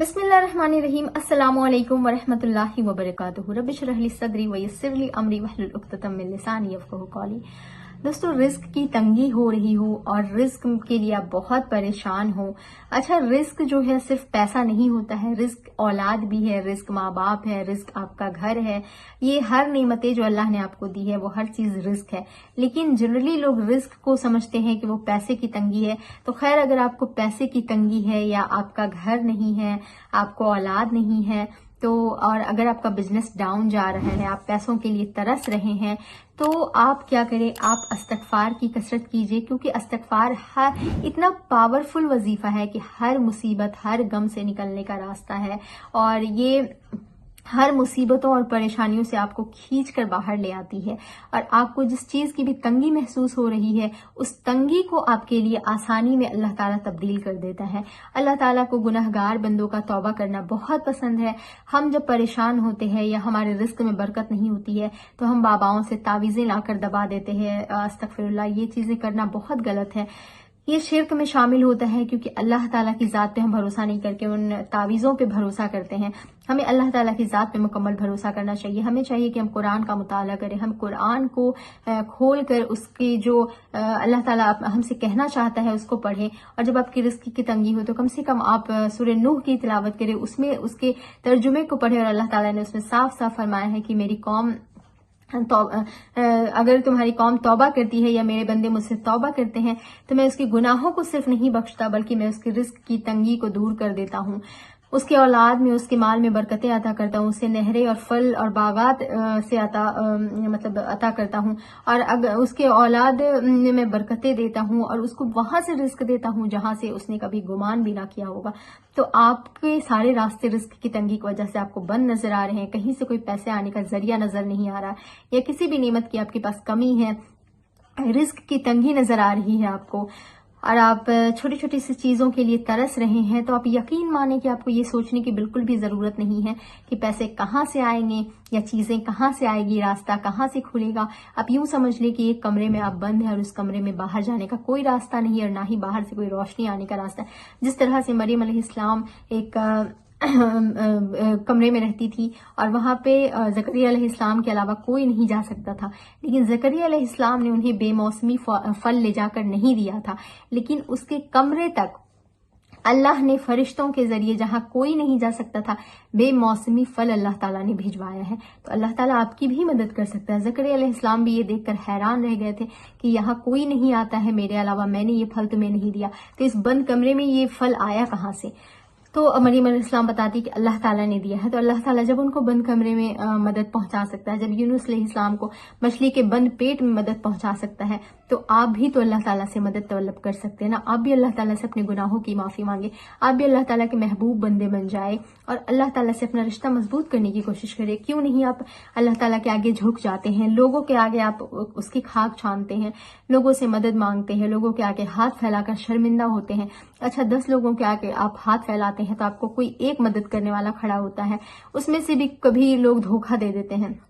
बिस्मिल्लाहिर्रहमानिर्रहीम। अस्सलामु अलैकुम वरहमतुल्लाहि वबरकातुहू। रब्बिश रह ली सदरी वयस्सिर ली अमरी वहलुल उक़्दतम मिन लिसानी यफ़क़हू क़ौली। दोस्तों, रिस्क की तंगी हो रही हो और रिस्क के लिए आप बहुत परेशान हो। अच्छा, रिस्क जो है सिर्फ पैसा नहीं होता है, रिस्क औलाद भी है, रिस्क माँ बाप है, रिस्क आपका घर है। ये हर नेमतें जो अल्लाह ने आपको दी है वो हर चीज रिस्क है। लेकिन जनरली लोग रिस्क को समझते हैं कि वो पैसे की तंगी है। तो खैर, अगर आपको पैसे की तंगी है या आपका घर नहीं है, आपको औलाद नहीं है, तो और अगर आपका बिजनेस डाउन जा रहा है, आप पैसों के लिए तरस रहे हैं, तो आप क्या करें, आप इस्तग़फ़ार की कसरत कीजिए। क्योंकि इस्तग़फ़ार इतना पावरफुल वजीफा है कि हर मुसीबत, हर गम से निकलने का रास्ता है। और ये हर मुसीबतों और परेशानियों से आपको खींच कर बाहर ले आती है। और आपको जिस चीज की भी तंगी महसूस हो रही है, उस तंगी को आपके लिए आसानी में अल्लाह ताला तब्दील कर देता है। अल्लाह ताला को गुनहगार बंदों का तौबा करना बहुत पसंद है। हम जब परेशान होते हैं या हमारे रिस्क में बरकत नहीं होती है, तो हम बाबाओं से तावीजें लाकर दबा देते हैं। अस्तगफिरुल्लाह, ये चीजें करना बहुत गलत है। ये शिर्क में शामिल होता है, क्योंकि अल्लाह ताला की जात पे हम भरोसा नहीं करके उन तावीज़ों पे भरोसा करते हैं। हमें अल्लाह ताला की जात पे मुकम्मल भरोसा करना चाहिए। हमें चाहिए कि हम कुरान का मुताला करें, हम कुरान को खोल कर उसकी जो अल्लाह ताला हमसे कहना चाहता है उसको पढ़ें। और जब आपकी रिस्क की तंगी हो तो कम से कम आप सूरह नूह की तिलावत करें, उसमें उसके तर्जुमे को पढ़ें। और अल्लाह ताला ने उसमें साफ साफ फरमाया है कि मेरी कौम अगर तुम्हारी कौम तौबा करती है या मेरे बंदे मुझसे तौबा करते हैं, तो मैं उसके गुनाहों को सिर्फ नहीं बख्शता, बल्कि मैं उसके रिस्क की तंगी को दूर कर देता हूँ। उसके औलाद में, उसके माल में बरकतें अता करता हूँ, उसे नहरें और फल और बागात से अता करता हूँ। और अगर उसके औलाद में बरकतें देता हूँ और उसको वहां से रिस्क देता हूँ जहां से उसने कभी गुमान भी ना किया होगा। तो आपके सारे रास्ते रिस्क की तंगी की वजह से आपको बंद नजर आ रहे हैं, कहीं से कोई पैसे आने का जरिया नजर नहीं आ रहा, या किसी भी नेमत की आपके पास कमी है, रिस्क की तंगी नजर आ रही है आपको, और आप छोटी छोटी सी चीजों के लिए तरस रहे हैं, तो आप यकीन माने कि आपको ये सोचने की बिल्कुल भी जरूरत नहीं है कि पैसे कहाँ से आएंगे या चीजें कहाँ से आएगी, रास्ता कहाँ से खुलेगा। आप यूं समझ ले कि एक कमरे में आप बंद है और उस कमरे में बाहर जाने का कोई रास्ता नहीं है, और ना ही बाहर से कोई रोशनी आने का रास्ता है। जिस तरह से मरियम अलैहिस्सलाम एक कमरे में रहती थी और वहां पे ज़करिया अलैहिस्सलाम के अलावा कोई नहीं जा सकता था, लेकिन ज़करिया अलैहिस्सलाम ने उन्हें बेमौसमी फल ले जाकर नहीं दिया था, लेकिन उसके कमरे तक अल्लाह ने फरिश्तों के जरिए, जहां कोई नहीं जा सकता था, बेमौसमी फल अल्लाह ताला ने भिजवाया है। तो अल्लाह ताला आपकी भी मदद कर सकता है। ज़करिया अलैहिस्सलाम भी ये देखकर हैरान रह गए थे कि यहाँ कोई नहीं आता है मेरे अलावा, मैंने ये फल तुम्हें नहीं दिया, तो इस बंद कमरे में ये फल आया कहाँ से। तो मरियम अलैहिस्सलाम बताती कि अल्लाह ताला ने दिया है। तो अल्लाह ताला जब उनको बंद कमरे में मदद पहुंचा सकता है, जब यूनुस अलैहिस्सलाम को मछली के बंद पेट में मदद पहुंचा सकता है, तो आप भी तो अल्लाह ताला से मदद तलब कर सकते हैं ना। आप भी अल्लाह ताला से अपने गुनाहों की माफी मांगे, आप भी अल्लाह ताला के महबूब बंदे बन जाए और अल्लाह ताला से अपना रिश्ता मजबूत करने की कोशिश करें। क्यों नहीं आप अल्लाह ताला के आगे झुक जाते हैं, लोगों के आगे आप उसकी खाक छानते हैं, लोगों से मदद मांगते हैं, लोगों के आगे हाथ फैलाकर शर्मिंदा होते हैं। अच्छा, 10 लोगों के आगे आप हाथ फैलाते हैं तो आपको कोई एक मदद करने वाला खड़ा होता है, उसमें से भी कभी लोग धोखा दे देते हैं।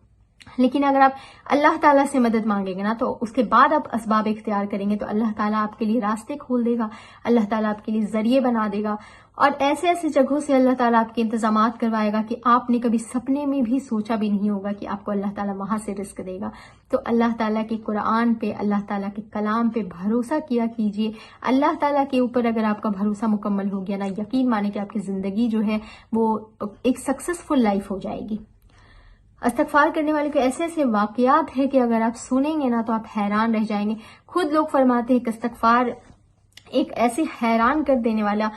लेकिन अगर आप अल्लाह ताला से मदद मांगेंगे ना, तो उसके बाद आप असबाब इख्तियार करेंगे, तो अल्लाह ताला आपके लिए रास्ते खोल देगा, अल्लाह ताला आपके लिए जरिए बना देगा, और ऐसे ऐसे जगहों से अल्लाह ताला आपके इंतजामात करवाएगा कि आपने कभी सपने में भी सोचा भी नहीं होगा कि आपको अल्लाह ताला वहां से रिस्क देगा। तो अल्लाह ताला के कुरान पे, अल्लाह ताला के कलाम पे भरोसा किया कीजिए। अल्लाह ताला के ऊपर अगर आपका भरोसा मुकम्मल हो गया ना, यकीन माने कि आपकी जिंदगी जो है वो एक सक्सेसफुल लाइफ हो जाएगी। इस्तग़फ़ार करने वाले के ऐसे ऐसे वाकयात है कि अगर आप सुनेंगे ना तो आप हैरान रह जाएंगे। खुद लोग फरमाते हैं कि इस्तग़फ़ार एक ऐसे हैरान कर देने वाला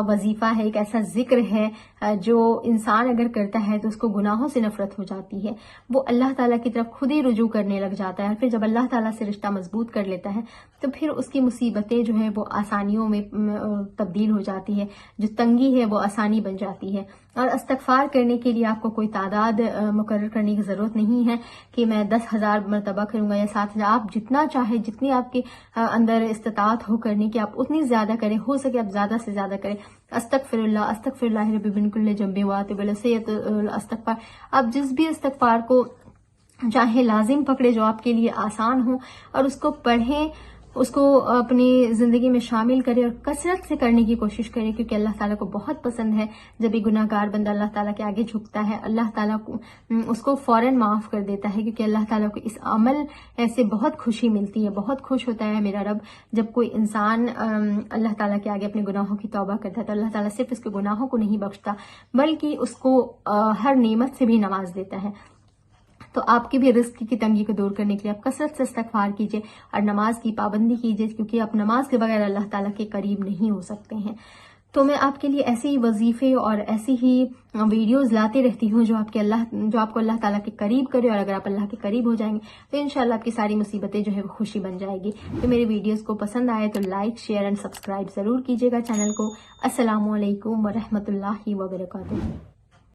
वजीफा है, एक ऐसा जिक्र है जो इंसान अगर करता है तो उसको गुनाहों से नफरत हो जाती है, वो अल्लाह ताला की तरफ खुद ही रुजू करने लग जाता है। फिर जब अल्लाह ताला से रिश्ता मजबूत कर लेता है तो फिर उसकी मुसीबतें जो है वो आसानियों में तब्दील हो जाती है, जो तंगी है वो आसानी बन जाती है। और इस्तग़फ़ार करने के लिए आपको कोई तादाद मुकर्रर करने की जरूरत नहीं है कि मैं 10,000 मरतबा करूंगा या 7,000। आप जितना चाहे, जितनी आपके अंदर इस्तिताअत हो करने की, आप उतनी ज्यादा करें, हो सके आप ज्यादा से ज्यादा करें। अस्तगफिरुल्लाह, अस्तगफिरुल्लाह रब्बी मिन कुल्लि जंबि व अतूबु इलैहि अस्तगफार। आप जिस भी इस्तगफार को चाहे लाजिम पकड़े जो आपके लिए आसान हो और उसको पढ़ें, اس کو اپنی زندگی میں شامل کرے اور کثرت سے کرنے کی کوشش کرے، کیونکہ اللہ تعالیٰ کو بہت پسند ہے جب ایک گناہ گار بندہ اللہ تعالیٰ کے آگے جھکتا ہے، اللہ تعالیٰ کو اس کو فوراً معاف کر دیتا ہے، کیونکہ اللہ تعالیٰ کو اس عمل سے بہت خوشی ملتی ہے، بہت خوش ہوتا ہے میرا رب جب کوئی انسان اللہ تعالیٰ کے آگے اپنے گناہوں کی توبہ کرتا ہے، تو اللہ تعالیٰ صرف اس کے گناہوں کو نہیں بخشتا بلکہ اس کو ہر نعمت سے بھی نواز دیتا ہے۔ تو آپ کی بھی رزق کی تنگی کو دور کرنے کے لیے آپ کثرت سے استغفار کیجیے اور نماز کی پابندی کیجیے، کیونکہ آپ نماز کے بغیر اللہ تعالیٰ کے قریب نہیں ہو سکتے ہیں۔ تو میں آپ کے لیے ایسے ہی وظیفے اور ایسی ہی ویڈیوز لاتے رہتی ہوں جو آپ کو اللہ تعالیٰ کے قریب کرے، اور اگر آپ اللہ کے قریب ہو جائیں گے تو انشاءاللہ آپ کی ساری مصیبتیں جو ہے وہ خوشی بن جائے گی۔ تو میرے ویڈیوز کو پسند آئے تو لائک، شیئر اینڈ سبسکرائب ضرور کیجیے گا چینل کو۔ السلام علیکم ورحمۃ اللہ وبرکاتہ۔